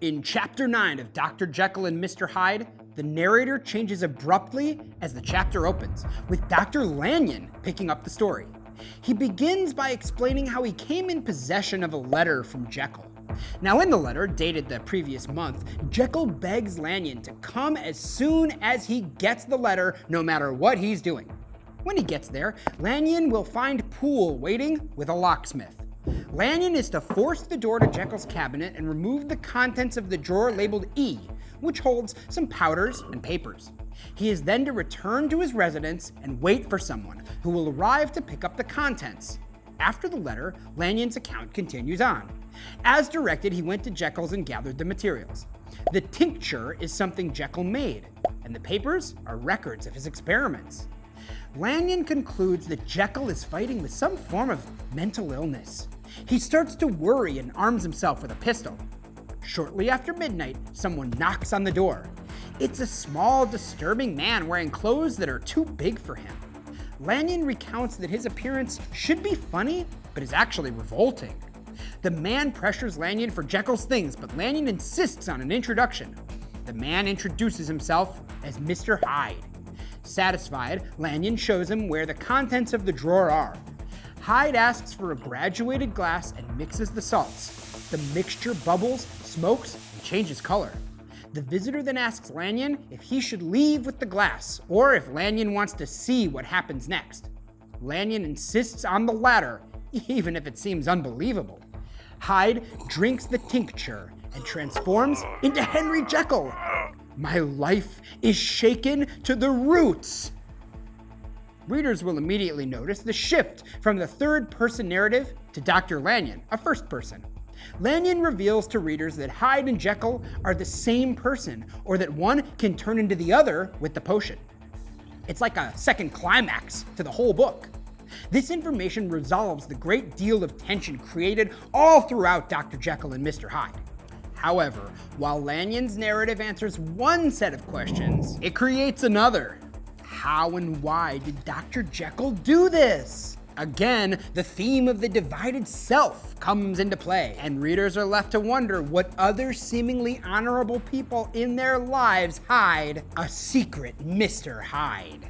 In Chapter 9 of Dr. Jekyll and Mr. Hyde, the narrator changes abruptly as the chapter opens, with Dr. Lanyon picking up the story. He begins by explaining how he came in possession of a letter from Jekyll. Now in the letter, dated the previous month, Jekyll begs Lanyon to come as soon as he gets the letter, no matter what he's doing. When he gets there, Lanyon will find Poole waiting with a locksmith. Lanyon is to force the door to Jekyll's cabinet and remove the contents of the drawer labeled E, which holds some powders and papers. He is then to return to his residence and wait for someone who will arrive to pick up the contents. After the letter, Lanyon's account continues on. As directed, he went to Jekyll's and gathered the materials. The tincture is something Jekyll made, and the papers are records of his experiments. Lanyon concludes that Jekyll is fighting with some form of mental illness. He starts to worry and arms himself with a pistol. Shortly after midnight, someone knocks on the door. It's a small, disturbing man wearing clothes that are too big for him. Lanyon recounts that his appearance should be funny, but is actually revolting. The man pressures Lanyon for Jekyll's things, but Lanyon insists on an introduction. The man introduces himself as Mr. Hyde. Satisfied, Lanyon shows him where the contents of the drawer are. Hyde asks for a graduated glass and mixes the salts. The mixture bubbles, smokes, and changes color. The visitor then asks Lanyon if he should leave with the glass, or if Lanyon wants to see what happens next. Lanyon insists on the latter, even if it seems unbelievable. Hyde drinks the tincture and transforms into Henry Jekyll. My life is shaken to the roots. Readers will immediately notice the shift from the third-person narrative to Dr. Lanyon, a first person. Lanyon reveals to readers that Hyde and Jekyll are the same person, or that one can turn into the other with the potion. It's like a second climax to the whole book. This information resolves the great deal of tension created all throughout Dr. Jekyll and Mr. Hyde. However, while Lanyon's narrative answers one set of questions, it creates another. How and why did Dr. Jekyll do this? Again, the theme of the divided self comes into play, and readers are left to wonder what other seemingly honorable people in their lives hide a secret Mr. Hyde.